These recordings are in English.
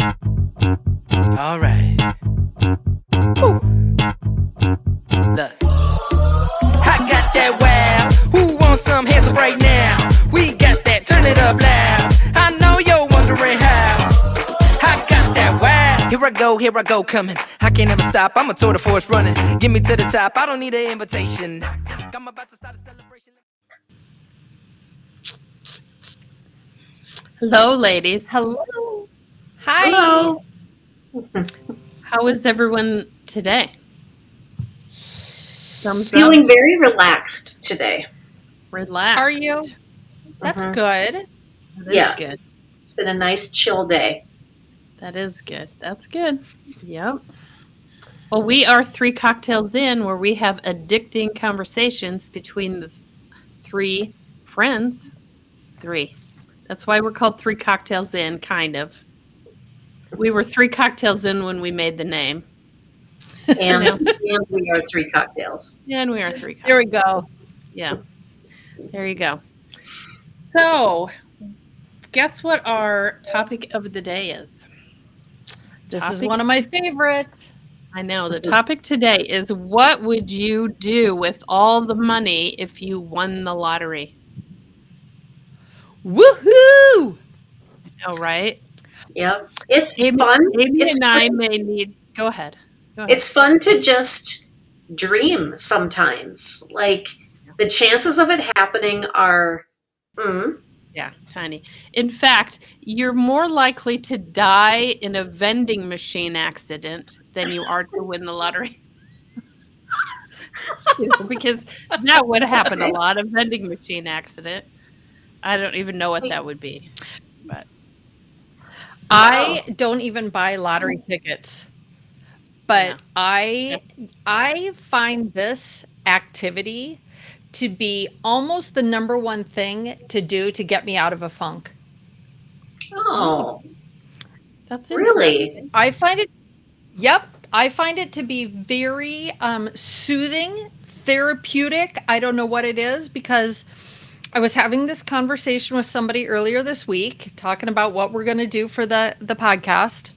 All right. Woo. Look. I got that wow. Who wants some hands up right now? We got that. Turn it up loud. I know you're wondering how. I got that wow. Here I go, coming. I can't ever stop. I'm a tour de force running. Get me to the top. I don't need an invitation. I'm about to start a celebration. Hello, ladies. Hello. Hi. Hello. How is everyone today? Thumbs up. Feeling very relaxed today. Relaxed. Are you? That's good. That is good. It's been a nice chill day. That is good. That's good. Yep. Well, we are 3 cocktails in, where we have addicting conversations between the 3 friends. 3. That's why we're called 3 cocktails in, kind of. We were 3 cocktails in when we made the name. And, and we are 3 cocktails. And we are 3 cocktails. There we go. Yeah. There you go. So, guess what our topic of the day is? This is one of my favorites. I know. The topic today is, what would you do with all the money if you won the lottery? Woohoo! Oh, right? Yep. It's Amy, fun. Amy It's and I fun. may need... Go ahead. It's fun to just dream sometimes. Like, the chances of it happening are... Yeah, tiny. In fact, you're more likely to die in a vending machine accident than you are to win the lottery. Because that would happen a lot, a vending machine accident. I don't even know what that would be. But I don't even buy lottery tickets. But Yeah. I find this activity to be almost the number one thing to do to get me out of a funk. Oh, that's really? interesting. I find it to be very soothing, therapeutic. I don't know what it is, because I was having this conversation with somebody earlier this week talking about what we're going to do for the podcast.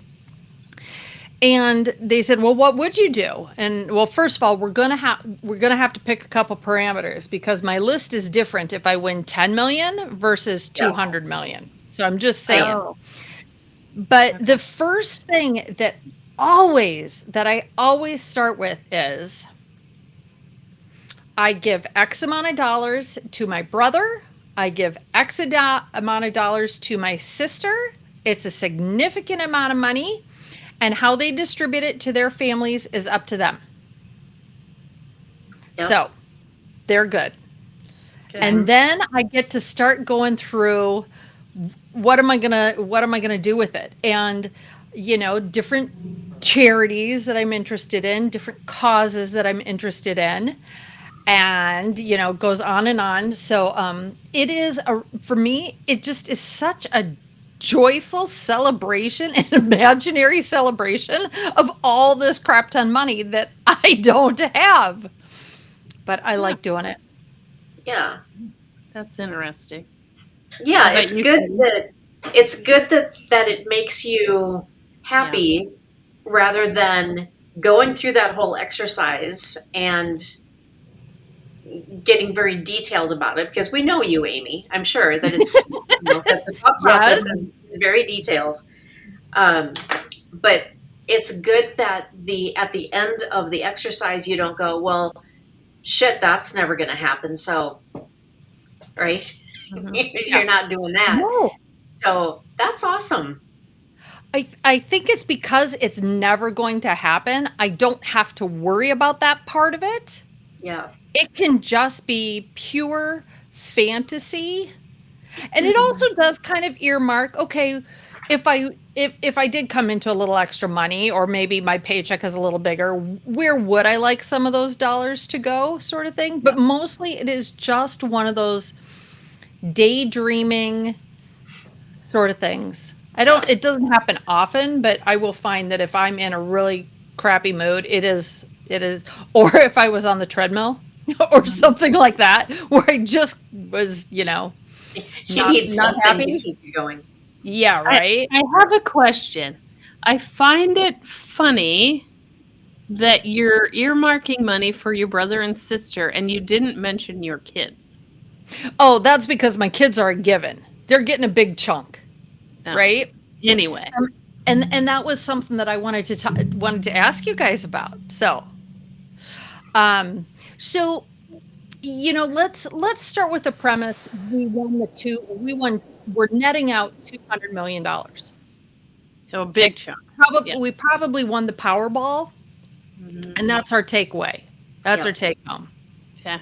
And they said, "Well, what would you do?" And well, first of all, we're gonna have to pick a couple parameters, because my list is different if I win 10 million versus 200 million. So I'm just saying. Oh. But the first thing that I always start with is, I give X amount of dollars to my brother. I give X amount of dollars to my sister. It's a significant amount of money. And how they distribute it to their families is up to them. Yep. So they're good. Okay. And then I get to start going through, what am I gonna do with it? And different charities that I'm interested in, different causes that I'm interested in, and goes on and on. So it is for me, it just is such a joyful celebration, an imaginary celebration of all this crap ton money that I don't have. But I like doing it. Yeah. That's interesting. Yeah, But it's you good can- that it makes you happy rather than going through that whole exercise and getting very detailed about it, because we know you, Amy. I'm sure that it's that the thought process is very detailed. But it's good that at the end of the exercise you don't go, well, shit, that's never going to happen. So, right? Mhm. You're not doing that. No. So that's awesome. I think it's because it's never going to happen. I don't have to worry about that part of it. Yeah. It can just be pure fantasy. And it also does kind of earmark, okay, if I did come into a little extra money, or maybe my paycheck is a little bigger, where would I like some of those dollars to go, sort of thing. But mostly it is just one of those daydreaming sort of things. It doesn't happen often, but I will find that if I'm in a really crappy mood, it is, or if I was on the treadmill or something like that, where I just was, You not need something happy. to keep you going. Yeah, right. I have a question. I find it funny that you're earmarking money for your brother and sister and you didn't mention your kids. Oh, that's because my kids are a given. They're getting a big chunk, No. right? Anyway. And that was something that I wanted to ask you guys about. Um, so let's start with the premise. We're netting out $200 million. So a big chunk. Yeah. We probably won the Powerball, Mhm. and that's our takeaway. That's Yep. our take home. Yeah.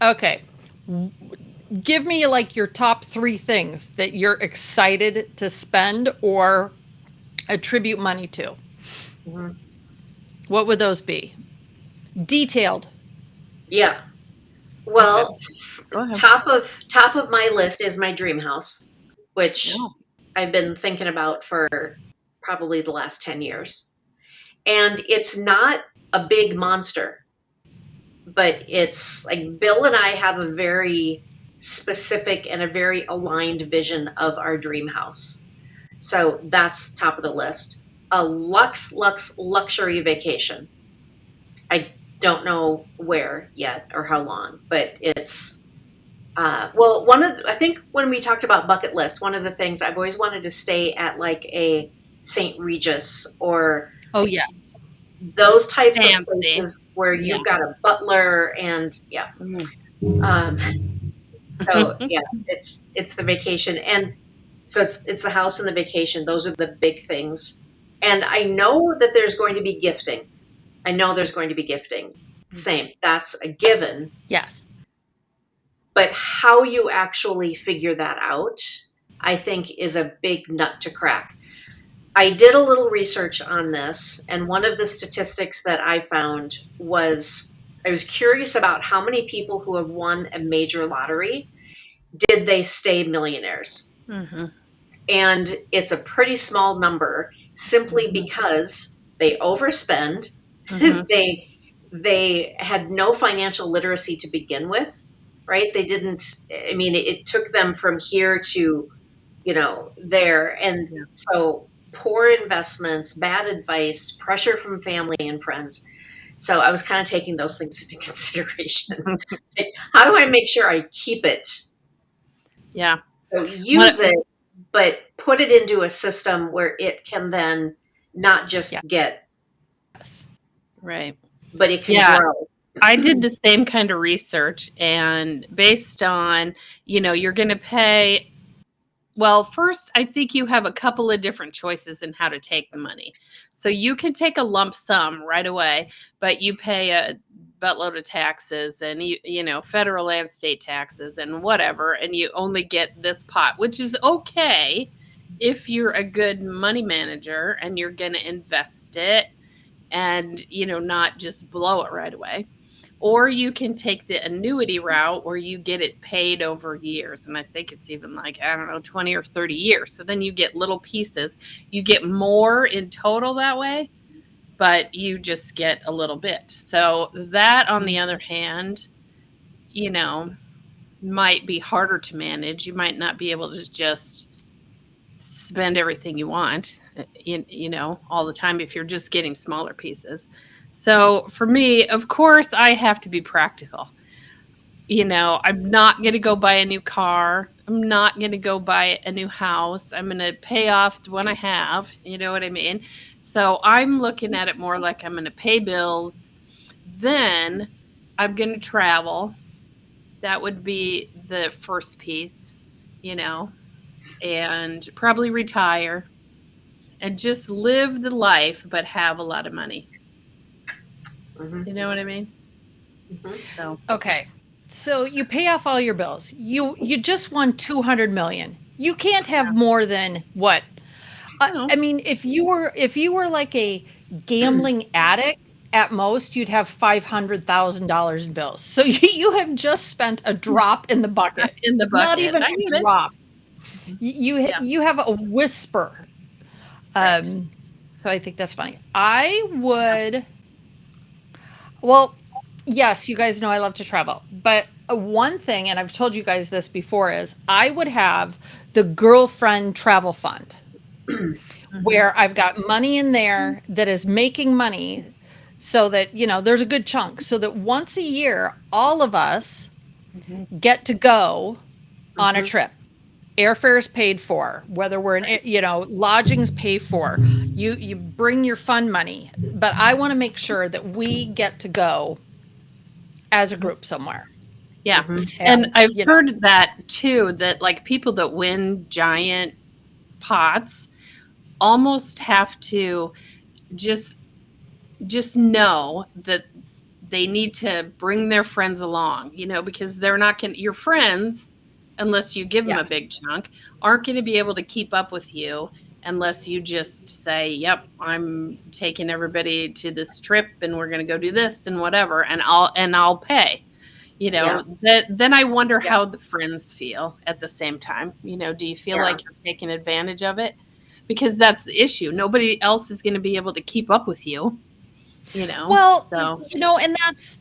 Okay. Give me like your top 3 things that you're excited to spend or attribute money to. Mhm. What would those be? Detailed. Yeah. Well, Go ahead. top of my list is my dream house, which Oh. I've been thinking about for probably the last 10 years. And it's not a big monster, but it's like Bill and I have a very specific and a very aligned vision of our dream house. So that's top of the list. A luxury vacation. I don't know where yet or how long, but it's well, I think when we talked about bucket list, one of the things I've always wanted to stay at like a St. Regis or Oh yeah. those types of Fancy. places where Yeah. you've got a butler and yeah. Um, so yeah, it's the vacation, and so it's the house and the vacation. Those are the big things, and I know that there's going to be gifting. I know there's going to be gifting. Same, that's a given. Yes. But how you actually figure that out, I think, is a big nut to crack. I did a little research on this, and one of the statistics that I found was I was curious about how many people who have won a major lottery did they stay millionaires. Mm-hmm. And it's a pretty small number simply because they overspend. Mm-hmm. They had no financial literacy to begin with, right? They didn't, I mean, it took them from here to, there. And Yeah. so poor investments, bad advice, pressure from family and friends. So I was kind of taking those things into consideration. How do I make sure I keep it? Yeah. So use it, but put it into a system where it can then not just get, Yes. Right. but it can Yeah. grow. I did the same kind of research, and based on, you're going to pay. Well, first, I think you have a couple of different choices in how to take the money. So you can take a lump sum right away, but you pay a buttload of taxes and federal and state taxes and whatever, and you only get this pot, which is okay if you're a good money manager and you're going to invest it and not just blow it right away. Or you can take the annuity route where you get it paid over years. And I think it's even like, I don't know, 20 or 30 years. So then you get little pieces. You get more in total that way, but you just get a little bit. So that, on the other hand, might be harder to manage. You might not be able to just spend everything you want, all the time if you're just getting smaller pieces. So for me, of course, I have to be practical. I'm not going to go buy a new car. I'm not going to go buy a new house. I'm going to pay off the one I have. You know what I mean? So I'm looking at it more like I'm going to pay bills. Then I'm going to travel. That would be the first piece, and probably retire and just live the life, but have a lot of money. Mhm. You know what I mean? Mhm. So Okay. So you pay off all your bills. You just won 200 million. You can't have more than what? No. I mean, if you were like a gambling addict, at most you'd have $500,000 in bills. So you have just spent a drop in the bucket. In the Not bucket. even I a get it. drop. Yeah. You have a whisper. Right. So I think that's funny. I would. Well, yes, you guys know I love to travel, but one thing, and I've told you guys this before, is I would have the girlfriend travel fund, where I've got money in there that is making money so that, there's a good chunk so that once a year, all of us get to go on a trip. Airfare is paid for, whether we're in, lodgings paid for. You bring your fund money, but I want to make sure that we get to go as a group somewhere. Yeah. And I've heard that too, that like people that win giant pots almost have to just know that they need to bring their friends along, because they're not going to, your friends, unless you give them a big chunk, aren't going to be able to keep up with you unless you just say, yep, I'm taking everybody to this trip and we're going to go do this and whatever. And I'll pay, then I wonder how the friends feel at the same time. Do you feel like you're taking advantage of it? Because that's the issue. Nobody else is going to be able to keep up with you. Well, so. And that's,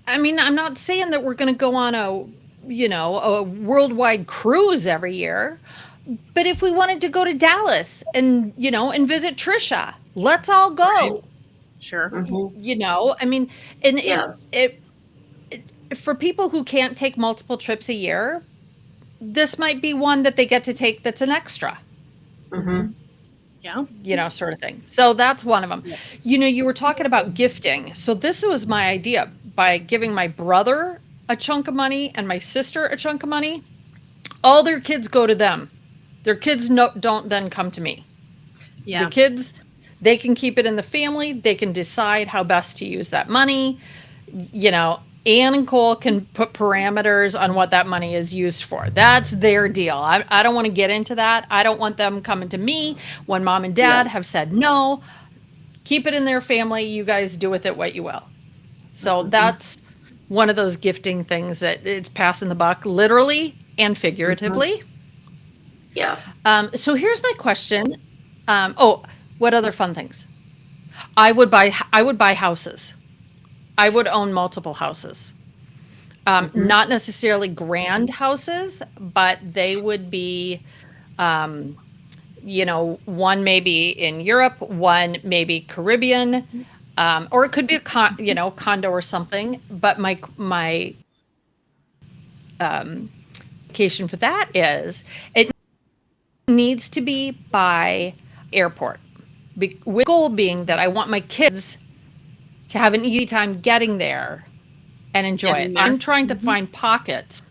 I'm not saying that we're going to go on a worldwide cruise every year, but if we wanted to go to Dallas and, and visit Trisha, let's all go. Right. Sure. It for people who can't take multiple trips a year, this might be one that they get to take that's an extra. Yeah. Sort of thing. So that's one of them. Yeah. You were talking about gifting. So this was my idea. By giving my brother a chunk of money and my sister a chunk of money, all their kids go to them. Their kids don't then come to me. Yeah. The kids, they can keep it in the family. They can decide how best to use that money. Anne and Cole can put parameters on what that money is used for. That's their deal. I don't want to get into that. I don't want them coming to me when mom and dad have said no. Keep it in their family. You guys do with it what you will. So that's one of those gifting things that it's passing the buck, literally and figuratively. Yeah. So here's my question. What other fun things? I would buy houses. I would own multiple houses. Not necessarily grand houses, but they would be, one maybe in Europe, one maybe Caribbean, or it could be a condo or something. But my application for that is it needs to be by airport. With the goal being that I want my kids to have an easy time getting there and enjoy it. I'm trying to find pockets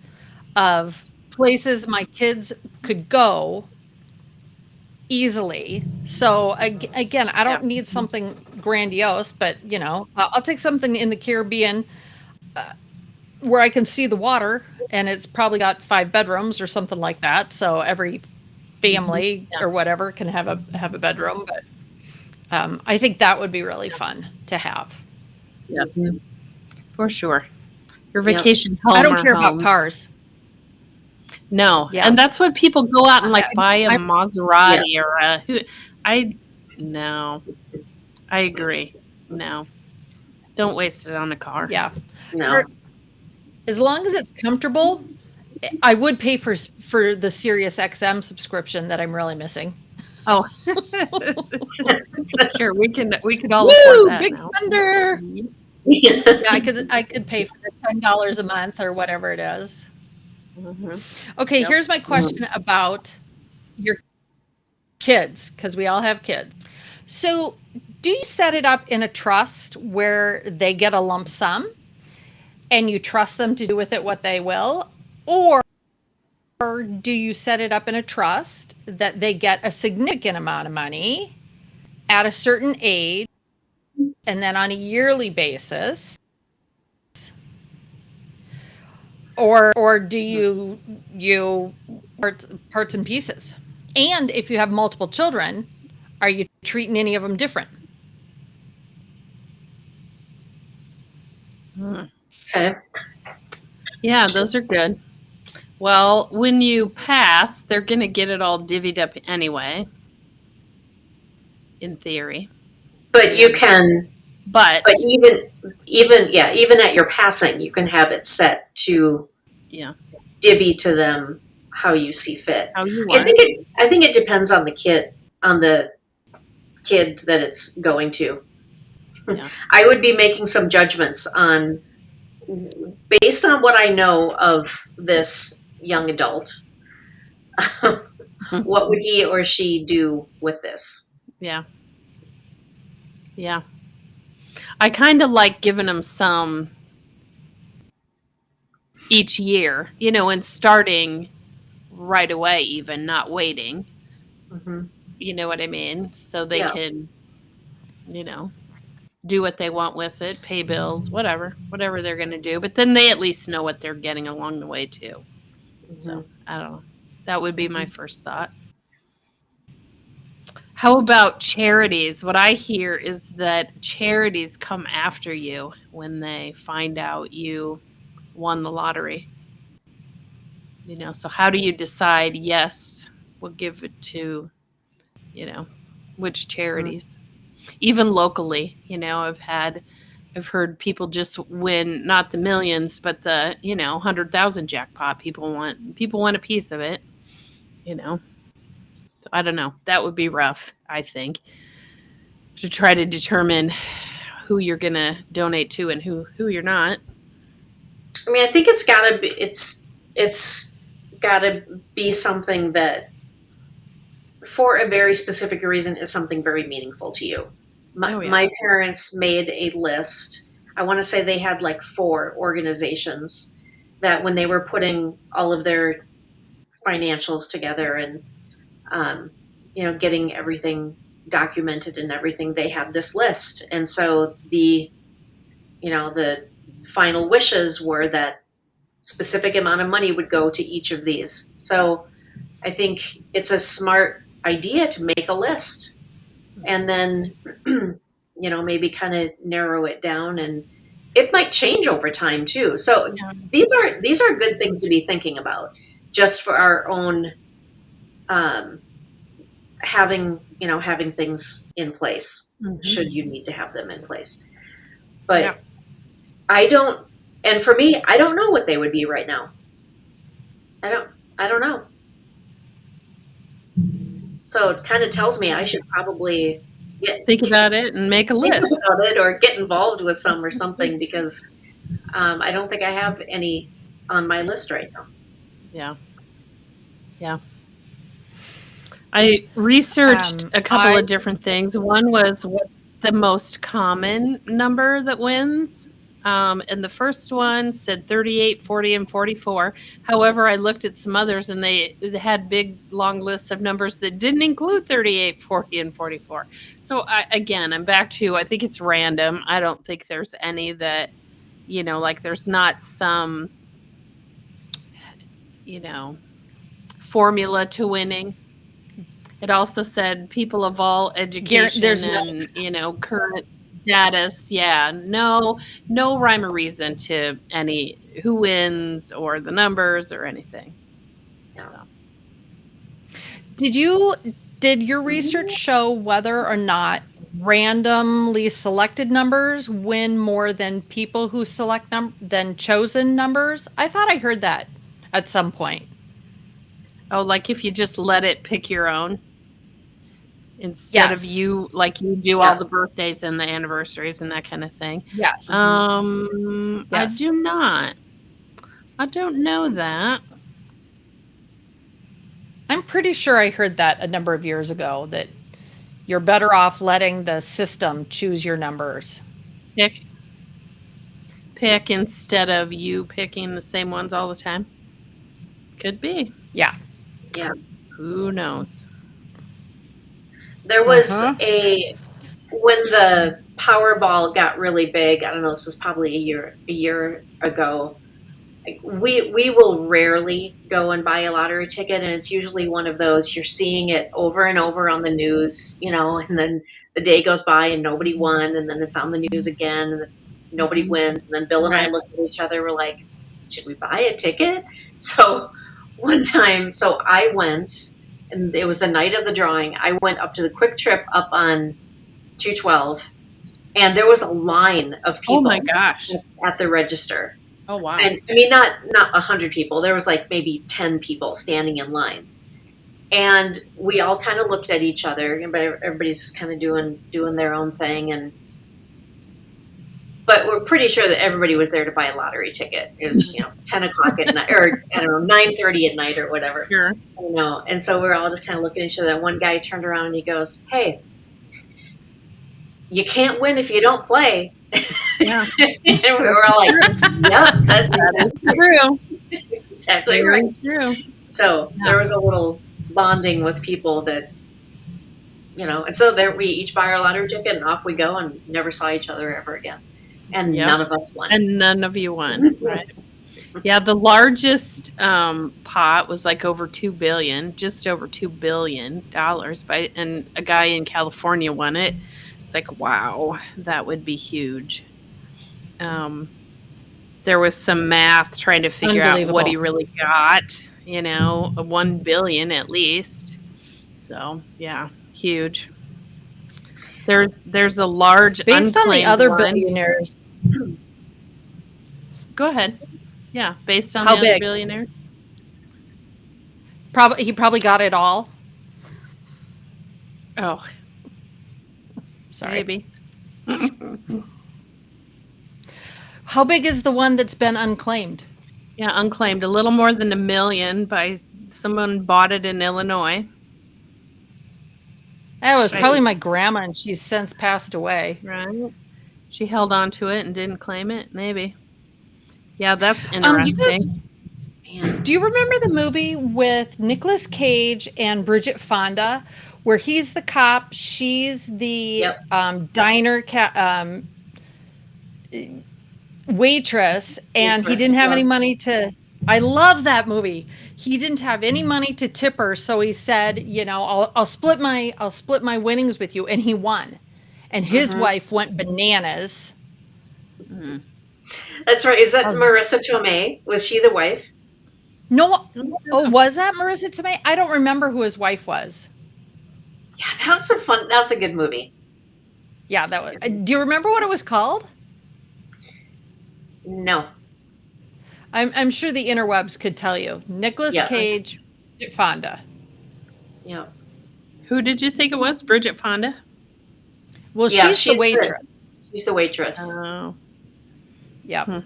of places my kids could go easily. So again, I don't need something grandiose, but I'll take something in the Caribbean where I can see the water, and it's probably got 5 bedrooms or something like that. So every family or whatever can have a bedroom. But I think that would be really fun to have. Yes, for sure. Your vacation home. I don't care about cars. No, and that's what people go out and buy a Maserati or a. No, I agree. No, don't waste it on a car. Yeah, no. As long as it's comfortable, I would pay for the Sirius XM subscription that I'm really missing. Oh, sure. We could all afford that. Big spender. Yeah, I could pay for the $10 a month or whatever it is. Okay, here's my question about your kids, because we all have kids. So, do you set it up in a trust where they get a lump sum and you trust them to do with it what they will, or do you set it up in a trust that they get a significant amount of money at a certain age and then on a yearly basis? Or do you parts and pieces? And if you have multiple children, are you treating any of them different? Okay. Yeah, those are good. Well, when you pass, they're going to get it all divvied up anyway, in theory. But you can. But even at your passing, you can have it set to divvy to them how you see fit. How you want. I think it depends on the kid, on the kid that it's going to. Yeah. I would be making some judgments on, based on what I know of this young adult, what would he or she do with this? Yeah. Yeah. I kind of like giving them some each year, and starting right away, even not waiting. Mm-hmm. You know what I mean? So they Yeah. can, do what they want with it, pay bills, whatever they're going to do. But then they at least know what they're getting along the way, too. Mm-hmm. So I don't know. That would be my Mm-hmm. first thought. How about charities? What I hear is that charities come after you when they find out you won the lottery. So how do you decide, yes, we'll give it to, you know, which charities? Even locally, I've heard people just win not the millions, but the, 100,000 jackpot. People want a piece of it, you know. So I don't know. That would be rough, I think, to try to determine who you're gonna donate to and who you're not. I mean, I think it's gotta be something that, for a very specific reason, is something very meaningful to you. My, Oh yeah. my parents made a list. I want to say they had like 4 organizations that, when they were putting all of their financials together and, um, getting everything documented and everything, they had this list. And so the final wishes were that specific amount of money would go to each of these. So I think it's a smart idea to make a list and then, maybe kind of narrow it down, and it might change over time too. So Yeah. these are good things to be thinking about, just for our own, um, having things in place, should you need to have them in place. But Yeah. I don't, and for me, I don't know what they would be right now. I don't know. So it kind of tells me I should probably Think about it and make a think list. about it or get involved with some or something, because I don't think I have any on my list right now. Yeah. Yeah. I researched a couple I of different things. One was what's the most common number that wins. And the first one said 38, 40, and 44. However, I looked at some others and they had big, long lists of numbers that didn't include 38, 40, and 44. So, I'm back to, I think it's random. I don't think there's any that, like there's not some, you know, formula to winning. It also said people of all education there's no and, current status. Yeah, no rhyme or reason to any who wins or the numbers or anything. Yeah. did your research show whether or not randomly selected numbers win more than people who select than chosen numbers? I thought I heard that at some point. Oh, like if you just let it pick your own instead of Yes. you, like you do all the birthdays and the anniversaries and that kind of thing. Yes. I Yes. do not. I don't know that. I'm pretty sure I heard that a number of years ago, that you're better off letting the system choose your numbers. Pick instead of you picking the same ones all the time. Could be. Yeah. Yeah. Who knows? There was Uh-huh. when the Powerball got really big, I don't know, this was probably a year ago. Like, we will rarely go and buy a lottery ticket, and it's usually one of those, you're seeing it over and over on the news, and then the day goes by and nobody won, and then it's on the news again and nobody wins, and then Bill and I Right. look at each other, we're like, should we buy a ticket? So one time, I went, and it was the night of the drawing. I went up to the Quick Trip up on 212, and there was a line of people Oh my gosh. at the register. Oh wow. And I mean, not 100 people. There was like maybe 10 people standing in line. And we all kind of looked at each other, but everybody's just kind of doing their own thing. But we're pretty sure that everybody was there to buy a lottery ticket. It was 10 o'clock at night, or I don't know, 9:30 at night or whatever. Sure. And so we're all just kind of looking at each other. One guy turned around and he goes, "Hey, you can't win if you don't play." Yeah. And we were all like, "Yep, That is true. exactly right." Very true. So there was a little bonding with people that, and so there we each buy our lottery ticket and off we go and never saw each other ever again. And Yep. none of us won. And none of you won. Right. Yeah, the largest pot was like over 2 billion, just over $2 billion and a guy in California won it. It's like, wow, that would be huge. There was some math trying to figure out what he really got, a 1 billion at least. So, yeah, huge. There's a large Based on the other one. billionaires. Go ahead. Yeah, based on How the other big? billionaire. He probably got it all. Oh, Sorry. maybe. How big is the one that's been unclaimed? Yeah, unclaimed. A little more than 1 million by someone bought it in Illinois. That was probably my Jeez. grandma, and she's since passed away. Right. She held on to it and didn't claim it. Maybe. Yeah, that's Do you interesting. Do you remember the movie with Nicolas Cage and Bridget Fonda, where he's the cop, she's the Yep. diner waitress, and he didn't have any money to. I love that movie. He didn't have any money to tip her, so he said, I'll split my winnings with you, and he won. And his wife went bananas. That's right. Is that Marissa Tomei? Was she the wife? No, was that Marissa Tomei? I don't remember who his wife was. Yeah, that's a good movie. Yeah, that was. Do you remember what it was called? No. I'm sure the interwebs could tell you. Nicolas Cage, Bridget Fonda. Yeah. Who did you think it was? Bridget Fonda? Well, she's the waitress. She's the waitress. Oh. Yeah.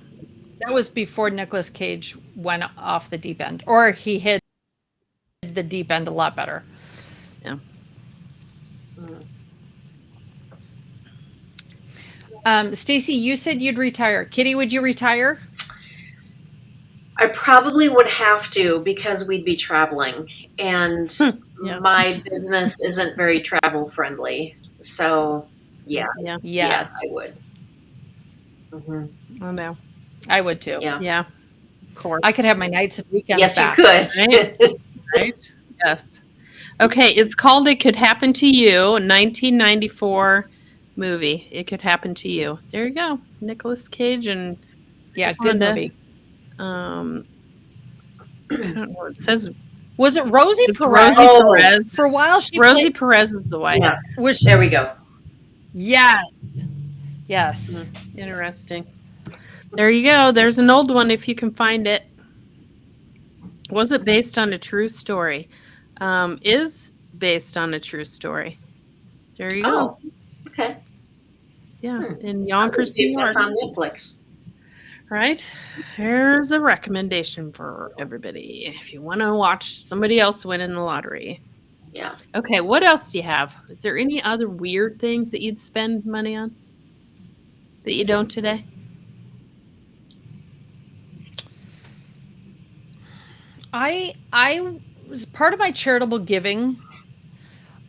That was before Nicolas Cage went off the deep end. Or he hit the deep end a lot better. Yeah. Stacy, you said you'd retire. Kitty, would you retire? I probably would have to because we'd be traveling. And my business isn't very travel friendly. So, yeah. Yeah. Yes. I would. Oh, no. I would too. Yeah. Of course. I could have my nights and weekends Yes, back. you could. Right? Yes. Okay, it's called It Could Happen to You, a 1994 movie. It Could Happen to You. There you go. Nicolas Cage and good Fonda. movie. I don't know. It says Was it Rosie it's Perez? Rosie Perez. For a while, Rosie Perez is the wife. Yeah. Was There we go. Yes. Yes. Interesting. There you go. There's an old one if you can find it. Was it based on a true story? Is based on a true story. There you go. Okay. Yeah, in I'll Yonkers, see New if York. that's on Netflix. Right? Here's a recommendation for everybody if you want to watch somebody else win in the lottery. Yeah. Okay, what else do you have? Is there any other weird things that you'd spend money on that you don't today? I was part of my charitable giving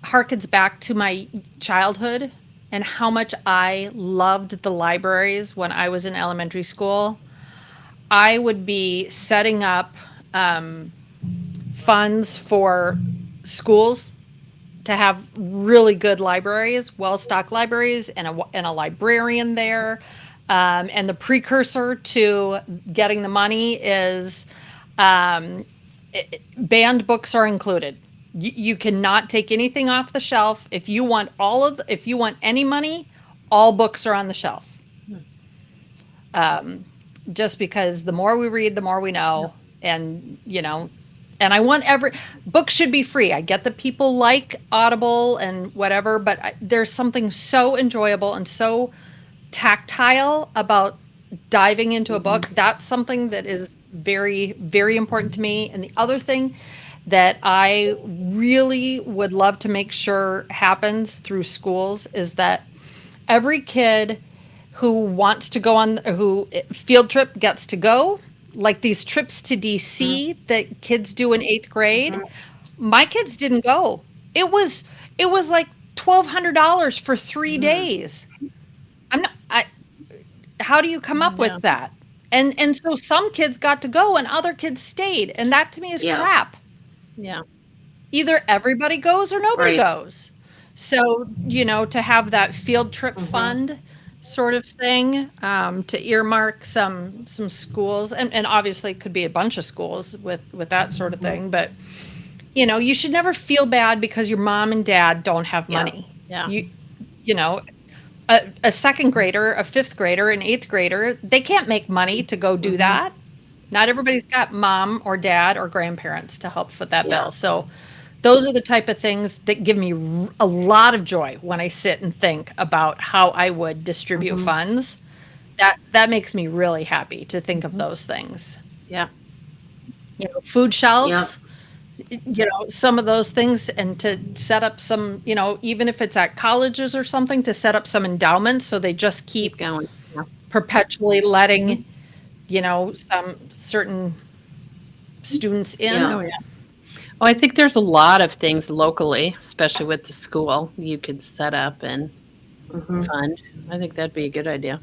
harkens back to my childhood and how much I loved the libraries when I was in elementary school. I would be setting up funds for schools to have really good libraries, well-stocked libraries, and a librarian there. And the precursor to getting the money is banned books are included. You cannot take anything off the shelf. If you want any money, all books are on the shelf. Just because the more we read, the more we know. And, And I want books should be free. I get that people like Audible and whatever, but there's something so enjoyable and so tactile about diving into a book. That's something that is very, very important to me. And the other thing that I really would love to make sure happens through schools is that every kid who wants to go on who field trip gets to go, like these trips to DC that kids do in 8th grade. My kids didn't go. It was like $1,200 for 3 days. I'm not I How do you come up Yeah. with that? And so some kids got to go and other kids stayed, and that to me is Yeah. crap. Yeah. Either everybody goes or nobody Right. goes. So, to have that field trip fund sort of thing, to earmark some schools, and obviously it could be a bunch of schools with that sort of thing, but you should never feel bad because your mom and dad don't have Yeah. money. Yeah. You know, a second grader, a fifth grader, an eighth grader, they can't make money to go do that. Not everybody's got mom or dad or grandparents to help foot that Yeah. bill. So those are the type of things that give me a lot of joy when I sit and think about how I would distribute funds. That makes me really happy to think of those things. Yeah. Food shelves, some of those things, and to set up some, even if it's at colleges or something, to set up some endowments so they just keep Going. Yeah. perpetually letting, some certain students in. Yeah. Oh, yeah. Oh, I think there's a lot of things locally, especially with the school, you could set up and fund. I think that'd be a good idea.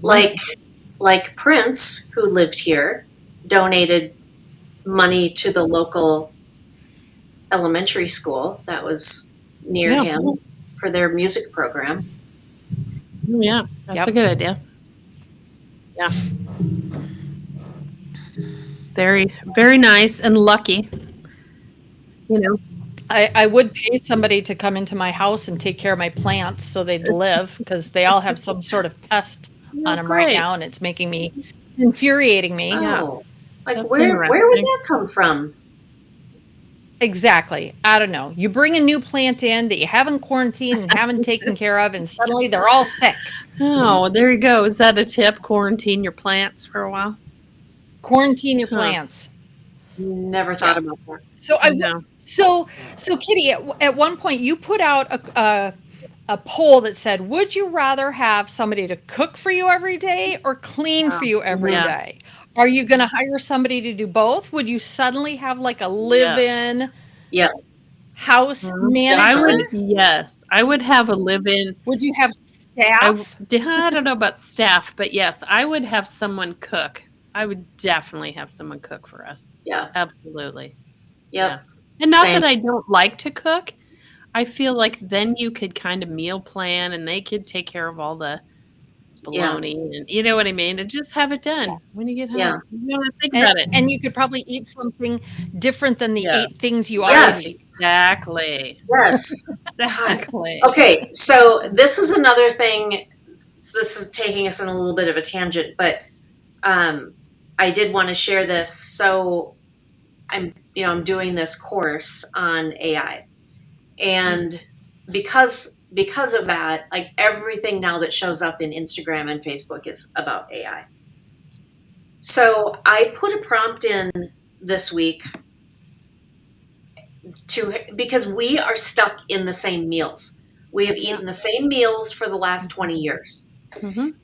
Like Prince, who lived here, donated money to the local elementary school that was near Yeah. him for their music program. Oh, yeah. That's Yep. a good idea. Yeah. Very, very nice and lucky. I would pay somebody to come into my house and take care of my plants so they'd live, because they all have some sort of pest on them right great. now, and it's infuriating me. Yeah. Oh, like That's where would interesting. that come from? Exactly. I don't know. You bring a new plant in that you haven't quarantined and haven't taken care of, and suddenly they're all sick. Oh, there you go. Is that a tip? Quarantine your plants for a while? Quarantine your Huh. plants. Never thought about that. So No. So Kitty, at one point you put out a poll that said, "Would you rather have somebody to cook for you every day or clean for you every Yeah. day? Are you going to hire somebody to do both? Would you suddenly have like a live-in Yeah. house I manager? would, yes. I would have a live-in. Would you have I staff? don't know about staff, but yes, I would have someone cook. I would definitely have someone cook for us. Yeah. Absolutely. Yep. Yeah. And not Same. that I don't like to cook. I feel like then you could kind of meal plan and they could take care of all the bologna and you know what I mean? And just have it done when you get home. Yeah. You don't have to think about it. And you could probably eat something different than the Yeah. 8 things you Yes. Exactly. Yes. Exactly. Okay, so this is another thing. So this is taking us in a little bit of a tangent, but I did want to share this. So I'm doing this course on AI, and because of that, like everything now that shows up in Instagram and Facebook is about AI. So I put a prompt in this week because we are stuck in the same meals. We have eaten the same meals for the last 20 years. Mhm.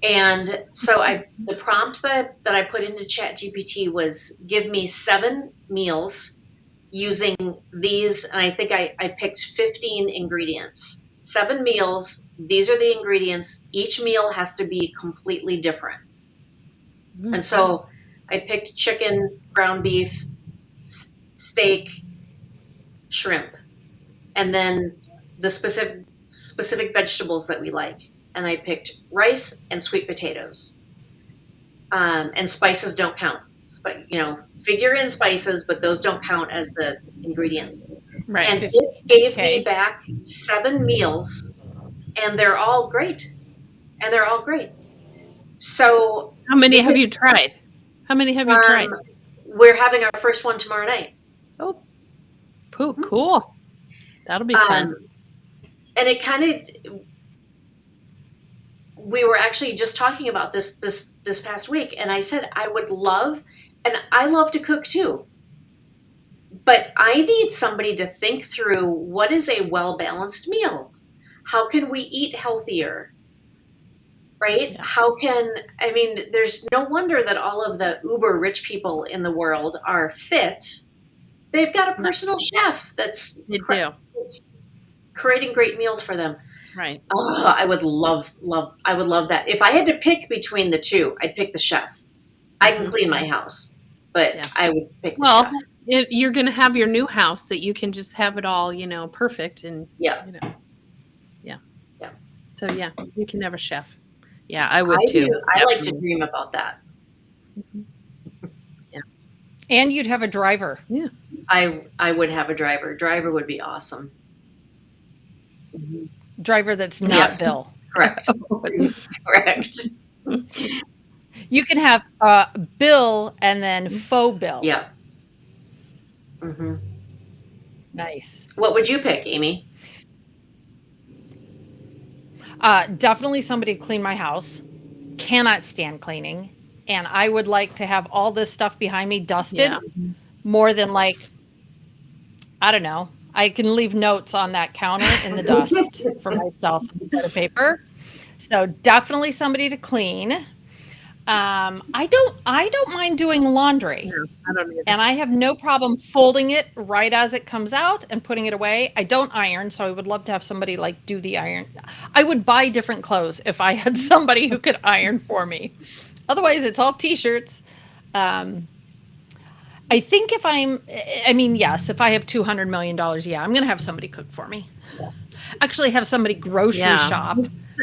And so the prompt that I put into ChatGPT was give me 7 meals using these, and I think I picked 15 ingredients. 7 meals, these are the ingredients. Each meal has to be completely different. And so I picked chicken, ground beef, steak, shrimp, and then the specific vegetables that we like. And I picked rice and sweet potatoes. And spices don't count. But figure in spices, but those don't count as the ingredients. Right. And it gave Okay. me back 7 meals, and they're all great. So How many have you tried? How many have you tried? We're having our first one tomorrow night. Oh, cool. That'll be fun. And it kind of, we were actually just talking about this past week, and I said I would love, and I love to cook too, but I need somebody to think through what is a well-balanced meal. How can we eat healthier? Right? Yeah. How can, I mean, there's no wonder that all of the uber rich people in the world are fit. They've got a personal chef that's They do. that's creating great meals for them. Right. Oh, I would love that. If I had to pick between the two, I'd pick the chef. I can clean my house, but Yeah. I would pick the Well, chef. you're going to have your new house that you can just have it all, perfect. And, Yeah. Yeah. Yeah. So, yeah, you can have a chef. Yeah, I would I too. do. I like to dream about that. Yeah. And you'd have a driver. Yeah. I would have a driver. Driver would be awesome. Driver that's not Yes. Bill. Correct. Correct. You can have Bill and then faux Bill. Yeah. Mm-hmm. Nice. What would you pick, Amy? Definitely somebody to clean my house. Cannot stand cleaning. And I would like to have all this stuff behind me dusted Yeah. more than I don't know. I can leave notes on that counter in the dust for myself instead of paper. So definitely somebody to clean. I don't mind doing laundry. No, I don't either. And I have no problem folding it right as it comes out and putting it away. I don't iron, so I would love to have somebody do the iron. I would buy different clothes if I had somebody who could iron for me. Otherwise, it's all t-shirts. I think if yes, if I have $200 million, yeah, I'm going to have somebody cook for me. Actually, have somebody grocery shop.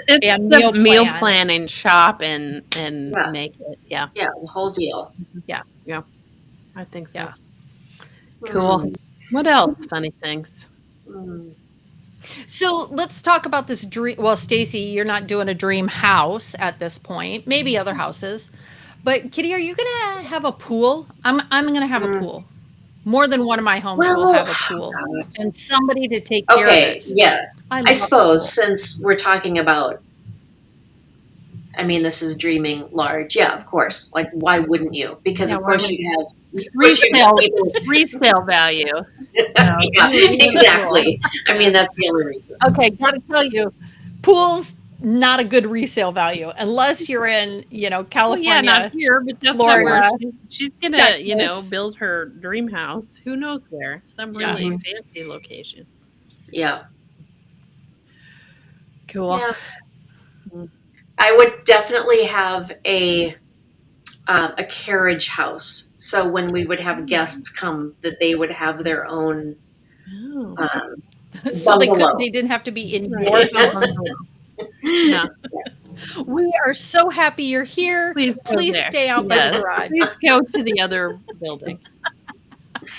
It's and the meal meal plan and shop and make it. Yeah. Yeah, the whole deal. Yeah. I think so. Yeah. Cool. What else? Funny things. So let's talk about this dream. Well, Stacy, you're not doing a dream house at this point. Maybe other houses. But Kitty, are you going to have a pool? I'm going to have a pool. More than one of my homes will have a pool. And somebody to take care of it. Yeah. I suppose pool. since we're talking about, I mean, this is dreaming large. Yeah, of course. Like, why wouldn't you? Because of course you'd have resale value. Yeah, exactly. I mean, that's the only reason. Okay, gotta tell you, pools not a good resale value unless you're in, California. Well, yeah, not here, but that's Florida, not where she's gonna, Texas. build her dream house. Who knows where? Some really fancy location. Yeah. Cool. Yeah. I would definitely have a carriage house. So when we would have guests come, that they would have their own So bungalow. they didn't have to be in your house. Yeah. We are so happy you're here. Please stay out by the garage. Please go to the other building.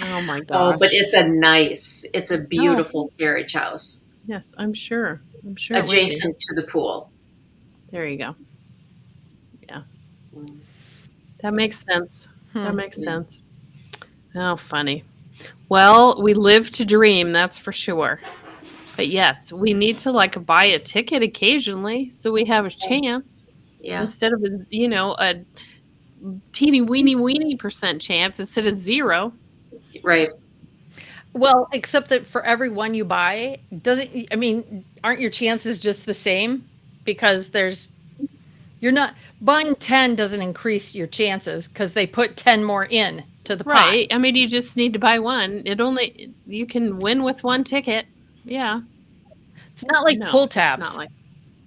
Oh my gosh. Oh, but it's a beautiful carriage house. Yes, I'm sure. Adjacent to the pool. There you go. Yeah. That makes sense. That makes sense. Oh, funny. Well, we live to dream, that's for sure. But yes, we need to buy a ticket occasionally so we have a chance. Yeah. Instead of a teeny weeny % chance instead of 0. Right. Well, except that for every one you buy, aren't your chances just the same? Because you're not buying 10 doesn't increase your chances because they put 10 more in to the pot. Right. I mean, you just need to buy one. You can win with one ticket. Yeah. It's not like pull tabs. It's not like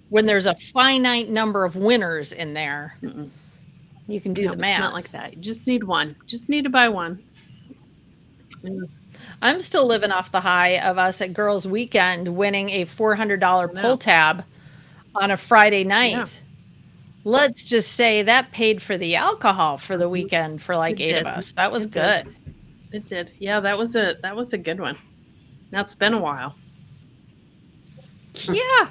when there's a finite number of winners in there. You can do the math. It's not like that. You just need one. Just need to buy one. I'm still living off the high of us at Girls Weekend winning a $400 pull tab on a Friday night. Yeah. Let's just say that paid for the alcohol for the weekend for 8 of us. That was good. It did. Yeah, that was a good one. Now it's been a while. Yeah.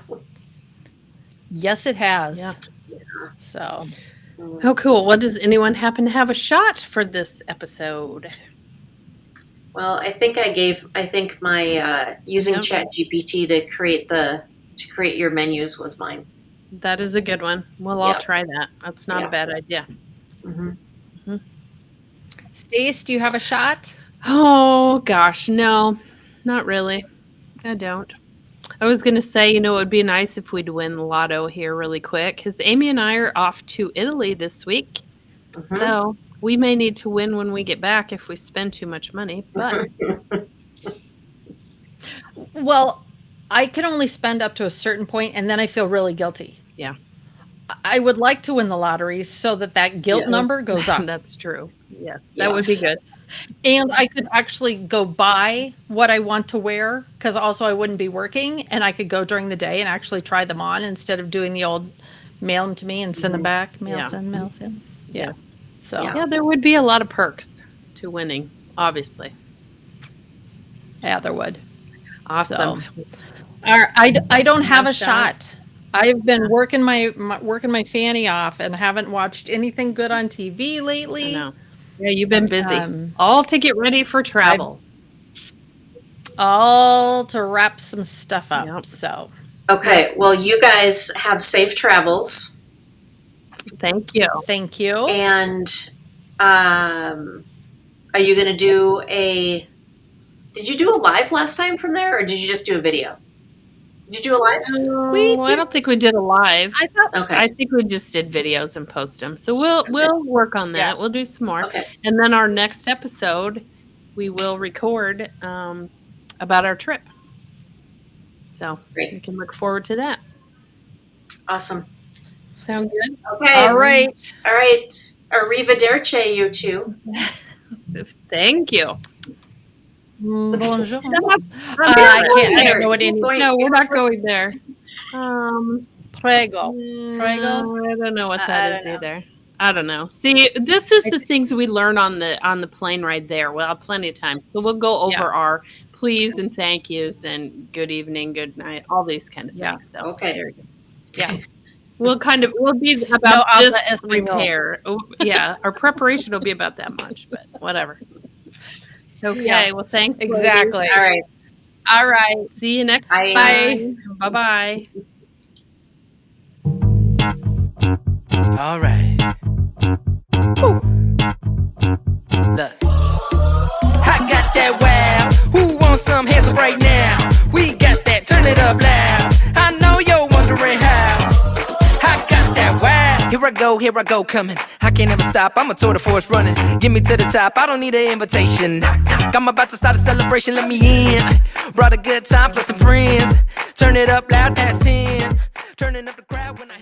Yes, it has. Yeah. So Oh, cool. What does anyone happen to have a shot for this episode? Well, I think my using Yep. ChatGPT to create your menus was mine. That is a good one. We'll all Yeah. try that. That's not Yeah. a bad idea. Hmm. Stace, do you have a shot? Oh, gosh. No, not really. I don't. I was going to say, it would be nice if we'd win the lotto here really quick because Amy and I are off to Italy this week. Mhm. So we may need to win when we get back if we spend too much money. But Well, I can only spend up to a certain point, and then I feel really guilty. yeah, I would like to win the lottery so that guilt Yeah. number goes up. that's true. Yes, Yeah. that would be good. And I could actually go buy what I want to wear because also I wouldn't be working, and I could go during the day and actually try them on instead of doing the old mail them to me and send them back. Mail Yeah. send, mail send. Yeah. Yes. So Yeah. Yeah, there would be a lot of perks to winning, obviously. yeah, there would. Awesome. I don't have No a shot. I've been working my fanny off and haven't watched anything good on TV I lately. know. Yeah, you've been busy. Um, All to get ready for travel. All to wrap some stuff up. Yep. So Okay, well, you guys have safe travels, Thank you. thank you. and are you going to do a? Did you do a live last time from there, or did you just do a video? Did you do a live? I don't think we did a live. I thought Okay. I think we just did videos and post them. So we'll work on that. Yeah. We'll do some more. Okay. And then our next episode, we will record about our trip. So Great. you can look forward to that. Awesome. Sound good? Okay. all right. All right. Arrivederci, you two. Thank you. Bonjour. I can't- I don't know what any- No, we're not going there. Prego. No, I don't know what I that don't is know. either. I don't know. See, this is the things we learn on the plane ride there. We'll have plenty of time. So we'll go over Yeah. our please and thank yous and good evening, good night, all these kind of Yeah. things. So Okay. there you go. Yeah. We'll be No about habla this español. repair. Oh, yeah, our preparation will be about that much, but whatever. Okay, Yeah. well, thanks. ladies. Exactly. All right. All right. See you next Bye. time. Bye-bye. All right. Woo. Look. I got that wow. Who wants some hands up right now? We got that. Turn it up loud. I know you're wondering how. I got that wow. Here I go, coming. I can't ever stop. I'm a tour de force running. Get me to the top. I don't need an invitation. I'm about to start a celebration. Let me in. Brought a good time plus some friends. Turn it up loud past 10. Turning up the crowd when I